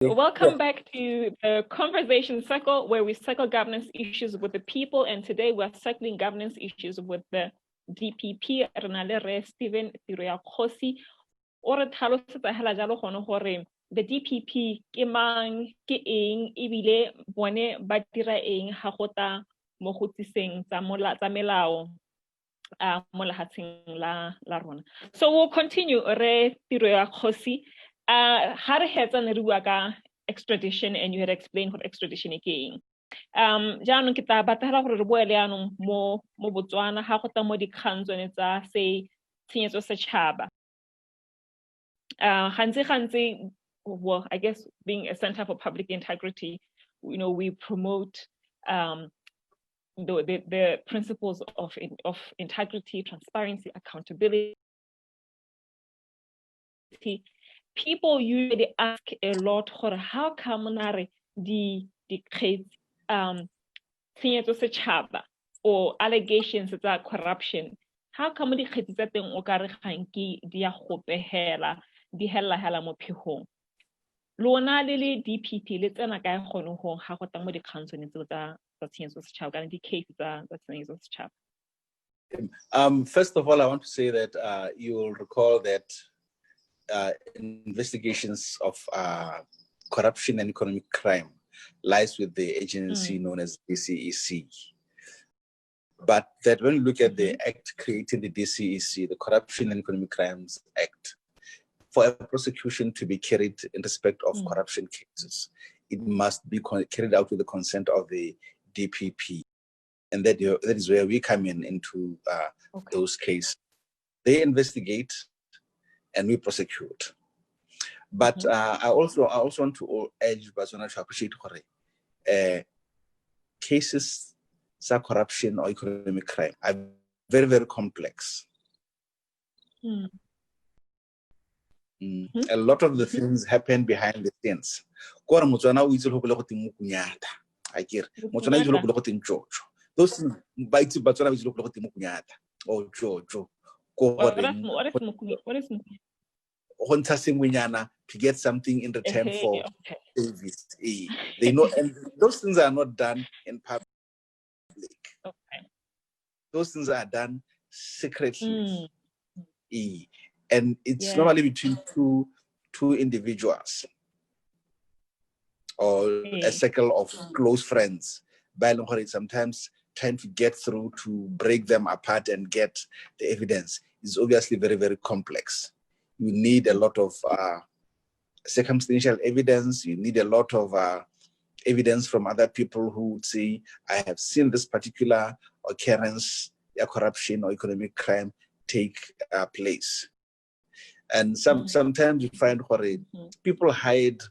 Welcome back to the conversation circle where we circle governance issues with the people, and today we're circling governance issues with the DPP. Stephen the DPP ke mang, ke eng, ebile bone ba dira eng ha go ta mo go tsiseng tsa melao mo lehatsheng la rona. So we'll continue re tiro ya kgosi. Ha re hetsa ne re bua ka extradition, and you had explained what extradition is eng. Jaanong ke tla batla gore re boele yanong mo Botswana ha go ta mo dikgang tsone tsa se tshenyetso setšhaba. Gantsi, well, I guess being a center for public integrity, you know, we promote the principles of integrity, transparency, accountability. People usually ask a lot, how come the or allegations of corruption, how come the kgetsi o ka re ganki di ya go pehela di hela mo phihong? Lona le DPP le tsena ka gone go ga go tang mo dikhantsong tsa tshenyetso setšhaba kana di case tsa tshenyetso setšhaba. First of all, I want to say that you will recall that investigations of corruption and economic crime lies with the agency known as DCEC. But that when you look at the act creating the DCEC, the Corruption and Economic Crimes Act, for a prosecution to be carried in respect of corruption cases, it must be carried out with the consent of the DPP. And that is where we come into those cases. They investigate and we prosecute. But I also want to urge Botswana to appreciate cases of corruption or economic crime are very, very complex. A lot of the things happen behind the scenes. Those things, what is to get something in return for service. They know, and those things are not done in public. Those things are done secretly. And it's normally between two individuals or a circle of close friends. Sometimes trying to get through to break them apart and get the evidence is obviously very, very complex. You need a lot of circumstantial evidence. You need a lot of evidence from other people who would say, I have seen this particular occurrence, corruption or economic crime take place. And sometimes you find people hide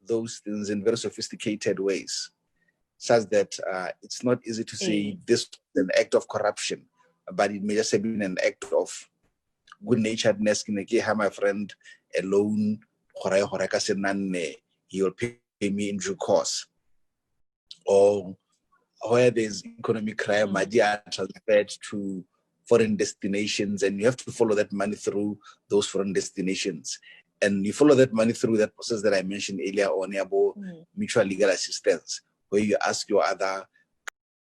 those things in very sophisticated ways, such that it's not easy to say this is an act of corruption, but it may just have been an act of good-naturedness. My friend alone, he will pay me in due course. Or where there's economic crime, money are transferred to foreign destinations, and you have to follow that money through those foreign destinations. And you follow that money through that process that I mentioned earlier on about mutual legal assistance, where you ask your other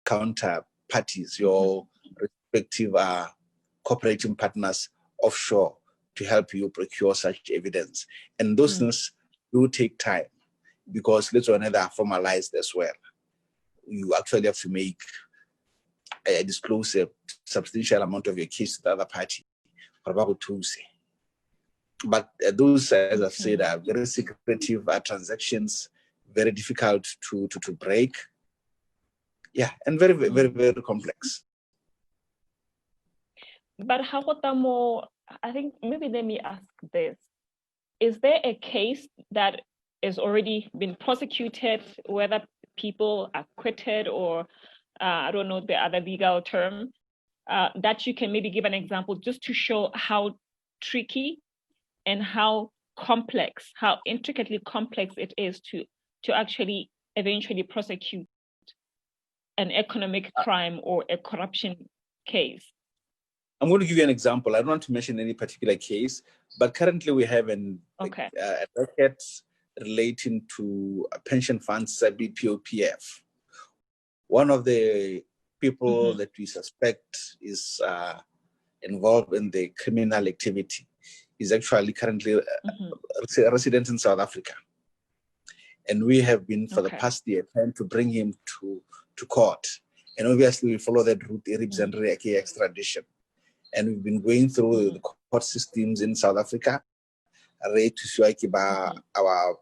counterparties, your respective cooperating partners offshore to help you procure such evidence. And those things do take time because later on they are formalized as well. You actually have to disclose a substantial amount of your case to the other party. But those, as I've said, are very secretive transactions, very difficult to break. Yeah, and very, very, very complex. But I think maybe let me ask this. Is there a case that has already been prosecuted, whether people are acquitted or I don't know the other legal term, that you can maybe give an example just to show how tricky and how complex, how intricately complex it is to actually eventually prosecute an economic crime or a corruption case? I'm going to give you an example. I don't want to mention any particular case, but currently we have a record relating to pension funds, BPOPF. One of the people that we suspect is involved in the criminal activity is actually currently a resident in South Africa. And we have been, for the past year, trying to bring him to court. And obviously, we follow that route, IRIBS and extradition. And we've been going through the court systems in South Africa, our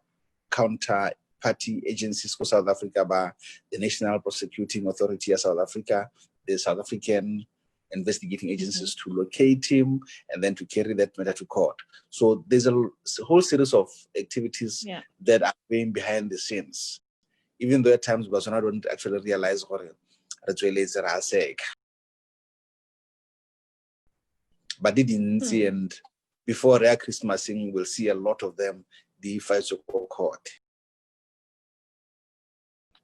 counterparty agencies for South Africa, the National Prosecuting Authority of South Africa, the South African investigating agencies to locate him and then to carry that matter to court. So there's a whole series of activities that are going behind the scenes, even though at times Bolsonaro don't actually realize what it's saying. But they didn't see, and before their Christmasing, we'll see a lot of them, the fights of court.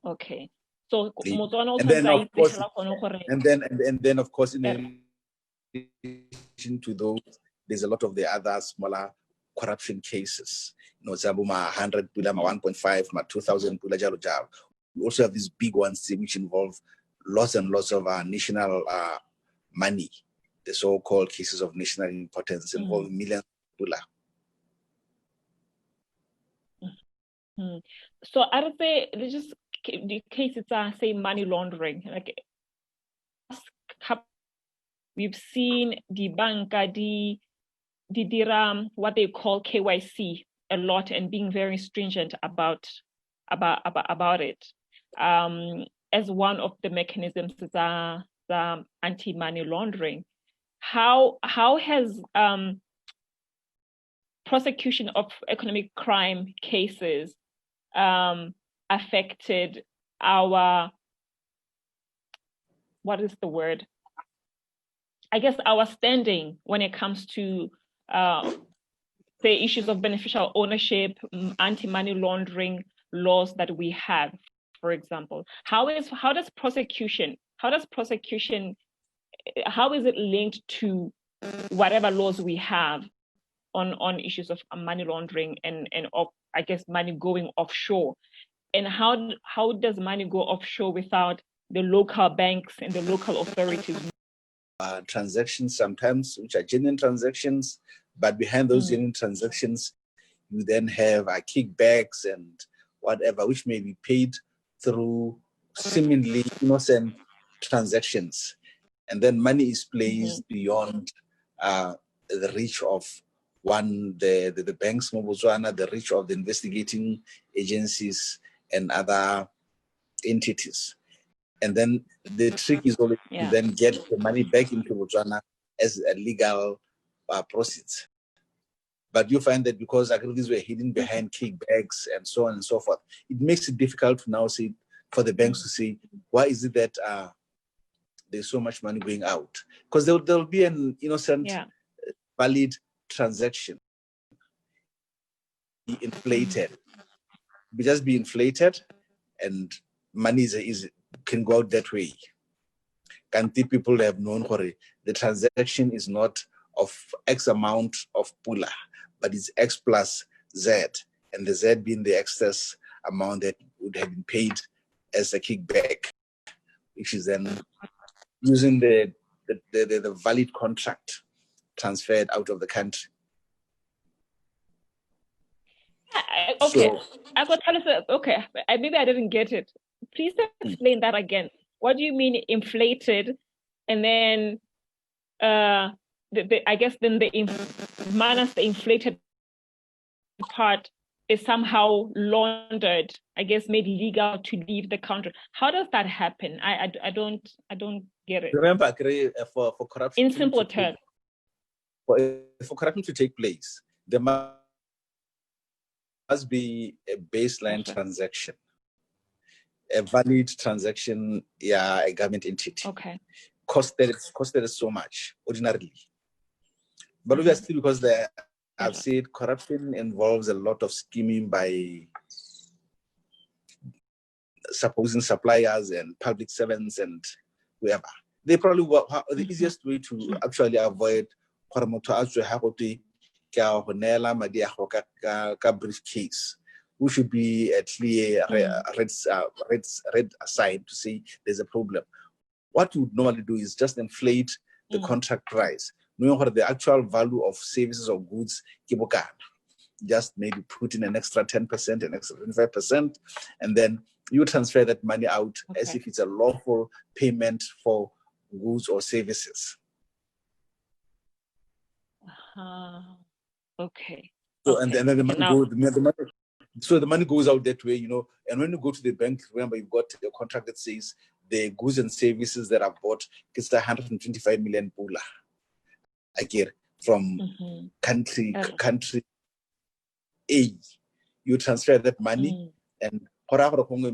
Okay. So, and then of course, and then of course, in addition to those, there's a lot of the other smaller corruption cases. You know, 100 pula, 1.5, 2,000 pula, jalo jalo. We also have these big ones which involve lots and lots of national money. The so-called cases of national importance involving millions of pula. So I would say just the cases are, say, money laundering. Like we've seen the banca, the DIRAM, what they call KYC a lot, and being very stringent about it. As one of the mechanisms is the anti-money laundering. How has prosecution of economic crime cases affected our, what is the word? I guess our standing when it comes to the issues of beneficial ownership, anti-money laundering laws that we have, for example. How is it linked to whatever laws we have on issues of money laundering and of, I guess, money going offshore? And how does money go offshore without the local banks and the local authorities? Transactions sometimes, which are genuine transactions, but behind those genuine transactions, you then have kickbacks and whatever, which may be paid through seemingly innocent transactions. And then money is placed beyond the reach of the banks, the reach of the investigating agencies and other entities. And then the trick is always to then get the money back into Botswana as a legal proceeds. But you find that because activities were hidden behind kickbacks and so on and so forth, it makes it difficult to now say for the banks to say, why is it that there's so much money going out? Because there'll be an innocent, valid transaction be inflated. Be just be inflated, and money can go out that way. Can't people have known the transaction is not of X amount of pula, but it's X plus Z, and the Z being the excess amount that would have been paid as a kickback, which is then using the valid contract transferred out of the country. Okay, I got okay. Maybe I didn't get it. Please explain that again. What do you mean inflated, and then I guess then minus the inflated part is somehow laundered, I guess made legal to leave the country. How does that happen? I don't get it. Remember, for corruption, in simple terms, for corruption to take place, there must be a baseline transaction, a valid transaction, a government entity. Okay. Costed us so much ordinarily. But obviously, because I've said corruption involves a lot of scheming by supposing suppliers and public servants and whoever. They probably were the easiest way to actually avoid briefcase, who should be actually read aside to say there's a problem. What you would normally do is just inflate the contract price, knowing what the actual value of services or goods, just maybe put in an extra 10%, an extra 25%, and then you transfer that money out as if it's a lawful payment for goods or services. Okay. So and then the money so the money goes out that way, you know. And when you go to the bank, remember you've got a contract that says the goods and services that are bought is 125 million pula. Again, from country A, you transfer that money, and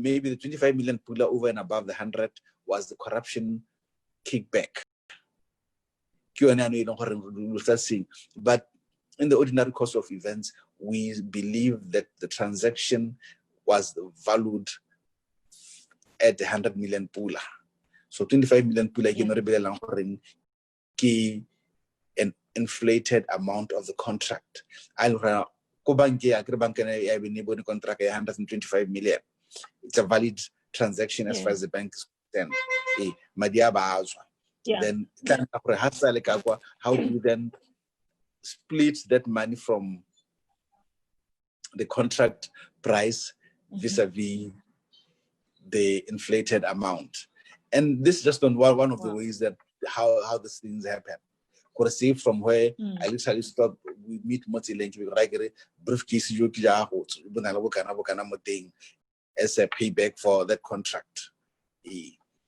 maybe the 25 million pula over and above the 100 was the corruption kickback. But in the ordinary course of events, we believe that the transaction was valued at 100 million pula. So 25 million pula an inflated amount of the contract. 125 million. It's a valid transaction as far as the bank is concerned. Then how do you then split that money from the contract price vis-a-vis the inflated amount? And this is just on one of the ways that how these things happen. Say from where I literally stop, we meet briefcase as a payback for that contract.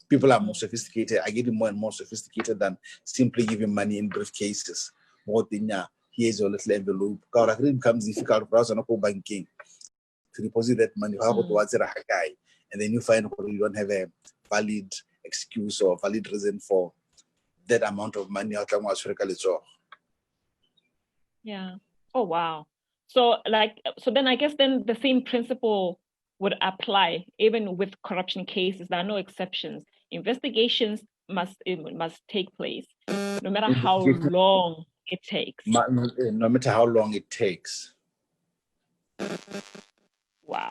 People are more sophisticated. I get more and more sophisticated than simply giving money in briefcases. Here's your little envelope. It becomes difficult for us to go banking to deposit that money. And then you find you don't have a valid excuse or valid reason for that amount of money. Yeah. Oh wow. So then I guess then the same principle would apply even with corruption cases. There are no exceptions. Investigations must take place, no matter how long it takes. No matter how long it takes. Wow.